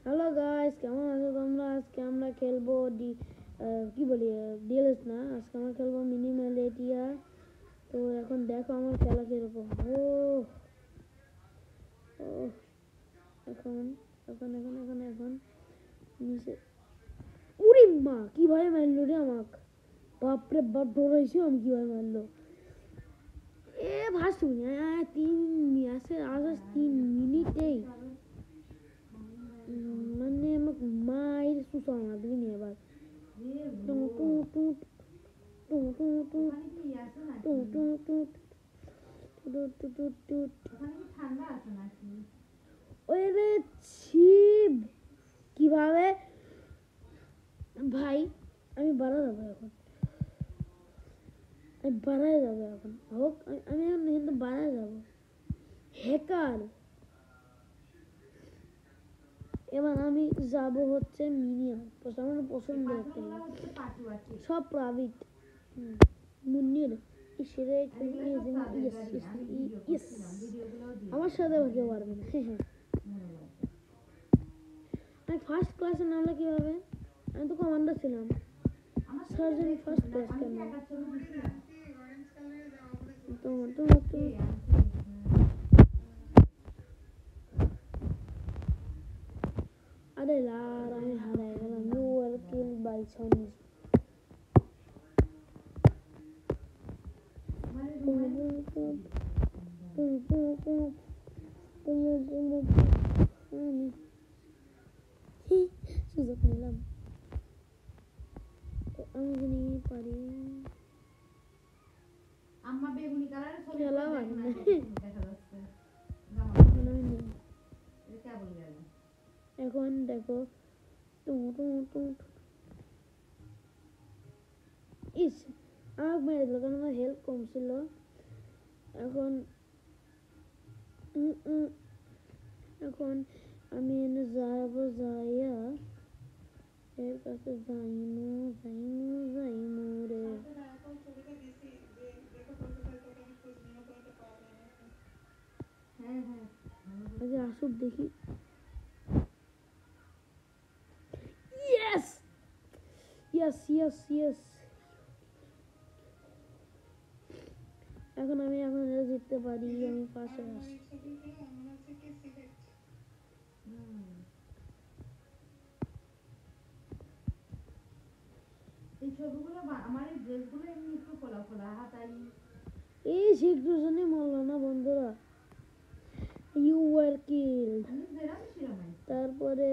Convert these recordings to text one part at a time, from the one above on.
Hello guys, কেমন আছো তোমরা? আজকে আমরা খেলবো ডিএলএস না, আজকে আমরা খেলবো মিনিমালিটিয়া। তো এখন দেখো আমার খেলা কিরকম। ও ও এখন এখন এখন এখন এখন নিচে। উরি মা, কিভাবে মারলো রে আমাক! বাপরে বাপ, ডরাইছি আমি, কিভাবে মারলো! এ ভাসু 3 মিনিটেই মানে আমাকে মায়ের সুসা মারবি নি এবার। ওরে ছিপ, কিভাবে ভাই! আমি বাড়া যাবো এখন, হোক আমি এখন কিন্তু বাড়ায় যাবো। হ্যাকার, এবার আমি যাব হচ্ছে মিনিয়াম, আমার পছন্দ একটা সব প্রাইভেট মুন্নির আমার সাথে কেউ পারবে না। আমি ফার্স্ট ক্লাসে নামলে কিভাবে? আমি তো কমান্ডার ছিলাম। সার্জেন্ট ফার্স্ট ক্লাস কেন? আরে यार, আমি হারাই গেলাম। ইউ আর কিল বাই সনিস। সুযোগ নিলাম, আমি জানি পারি। আম্মা বেগুনি কালারের ছবি খেলা দেখা হয় না। যাচ্ছে। এটা কেবল গেল। এখন দেখো, ইস আমাকে মেরে দিল কারণ আমার হেল্প কম ছিল। এখন এখন আমি এনে যাবো, যাইয়া এর কাছে যাইমু রে। আগে আসুক দেখি। ইয়েস ইয়েস ইয়েস ইয়েস, এখন জিততে পারি, আমি পাশে আসি। এই ছবিগুলো আমার এই ড্রেসগুলো এমনি একটু ফোলা ফোলা হাতাই। এই শিখতেছনি মরলো না বন্ধুরা। You are killed. তারপরে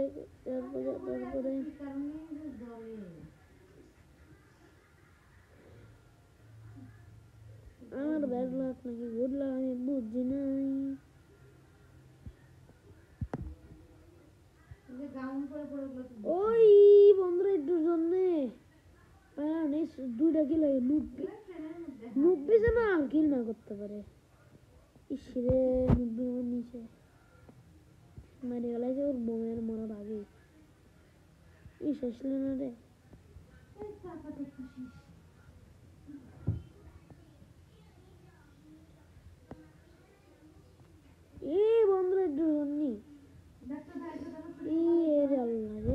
আমার ব্যাড লাক নাকি গুড লাক আমি বুঝছি নাই। ওই বন্ধুরা একটুর জন্যে দুইটা কিল লাগে, নুব্বি যেন আর কিল না করতে পারে। ইসরে নুব্বি আমার নিচে মারি গেলাইছে ওর বোমের মরার আগে। ইস আসলে না রে। এই বন্ধুরা একটুর জন্যে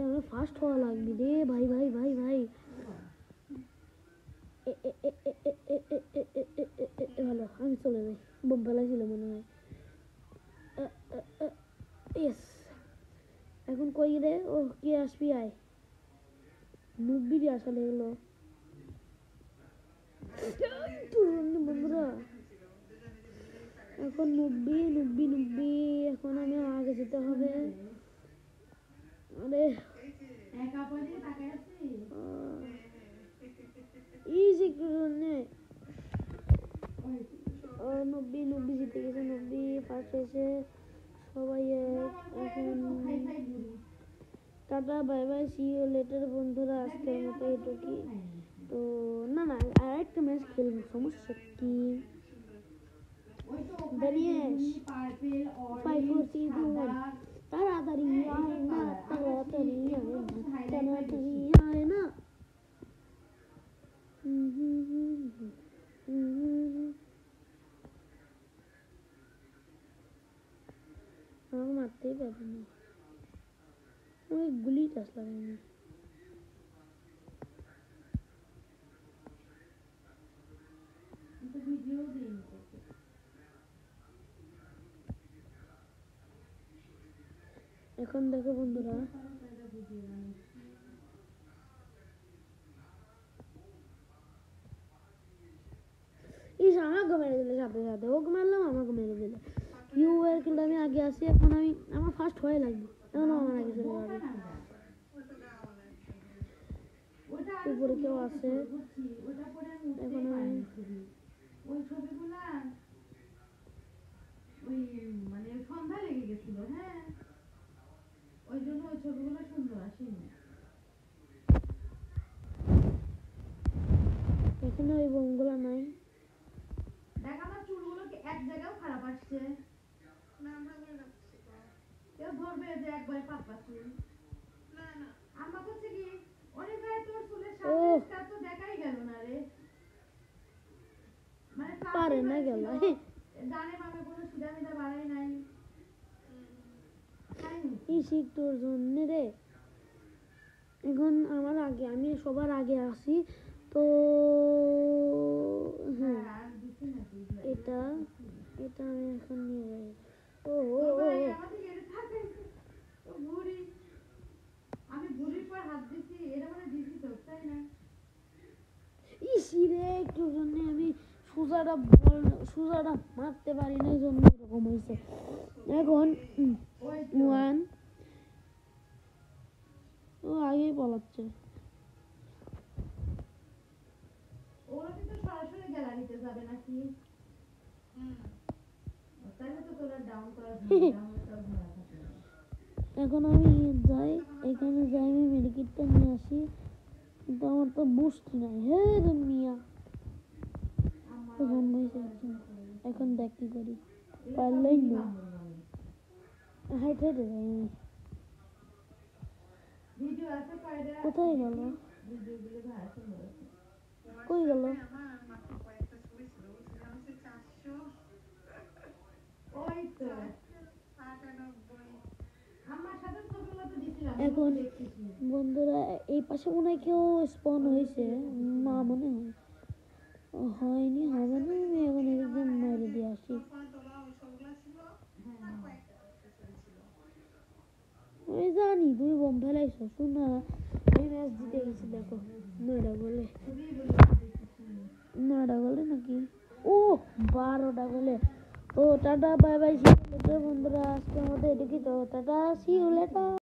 আমার ফার্স্ট হওয়া লাগবে রে ভাই ভাই ভাই ভাই। ভালো, আমি চলে যাই। বোম ফেলাইছিল মনে হয়। এখন কই রে? ও কে আসবি? আয়, নুব্বিরই আসলে এগুলো বন্ধুরা। এখন নুব্বি, এখন আমি আগে যেতে হবে। আরে ইজি নে। নুব্বি জিতে গেছে, নুব্বি ফার্স্ট হয়েছে। সবাই এখন tata bye bye, see you later বন্ধুরা। আজকের মতো এটুকুই। তো না না, আর একটা ম্যাচ খেলবো, সমস্যা কি? দানিয়েশ 5 4 3 2 1। তাড়াতাড়ি আয় না, তাড়াতাড়ি আয় না। আমাকে মারতেই পারবে না। অনেকগুলি টাচ লাগাইনি। কিন্তু ভিডিও দিইনি তোকে। এখন দেখো বন্ধুরা, একটা ভিডিও বানিয়েছি। ইস আমাকে মেরে দিলে সাথে সাথে, ওকে মারলাম আমাকে মেরে দিলে। ইউ এর কিলটা আমি আগে আসি, এখন আমি আমার ফার্স্ট হয়ে লাগবে, এখন আমার আগে চলে যাবে। ওটা উপরে কেউ আছে, বুঝছি, ওটা পরে আমি উঠতেই এখন আমি পারিনি ছবি। ওই ছবিগুলা ওই মানে সন্ধ্যা লেগে গেছিল, হ্যাঁ, ওই জন্য ওই ছবিগুলো সুন্দর আসেনি। এখানে ওই বোমগুলো নাই। দেখ আমার চুলগুলো কি এক জায়গাও খারাপ আসছে? কেউ ধরবে যে একবারে পাতলা চুল? আমার হচ্ছে কি অনেক জায়গায় তোর চুলের সামনেটা তো দেখাই গেল না রে, মানে পারে না গেল। ডানে বামে কোনো সিধা মিধা বাড়াই নাই। এই শিখ তোর জন্য রে। এখন আমার আগে, আমি সবার আগে আসি তো। হ্যাঁ, এটা এটা আমি এখন নিয়ে যাই। ও আমি বুড়ির পর হাত দিছি, এটা মানে দিছি তো, তাই না? ইসি রে, একটু জন্য আমি সুজাটা মারতে পারি না, এই জন্য এরকম হয়েছে। এখন ওয়ান ও আগেই পলাচ্ছে। ওরা কিন্তু সরাসরি গ্যালারিতে যাবে নাকি? তাহলে তো তোরা ডাউন করার এখন আমি যাই, এখানে যাই, আমি মেডিকেটটা নিয়ে আসি, কিন্তু আমার তো বুস্ট নাই। হে মিয়া, এখন দেখ কি করি, পারলেই না। হাইটে যাই আমি। ভিডিও আছে কয়টা? কোথায় গেল? ভিডিওগুলো ভালো সুন্দর আছে। কই গেল? ওই তো আমার সাথে ছবিগুলো তো দিছিলাম, এখন দেখতেছি। বন্ধুরা এই পাশে মনে হয় কেউ স্পন হয়েছে না, মনে হয় হয়নি, হবে না। আমি এখন একদম মেরে দিয়ে আসি। আমি জানি তুমি বোম ফেলাইছো, শোনা আমি ম্যাচ জিতে গেছি। দেখো 9টা গোলে, 9টা গোলে নাকি, ও 12টা গোলে। তো টাটা, বাই বাই, বন্ধুরা আজকের মতো এটুকুই। তো টাটা, সি ইউ লেটার।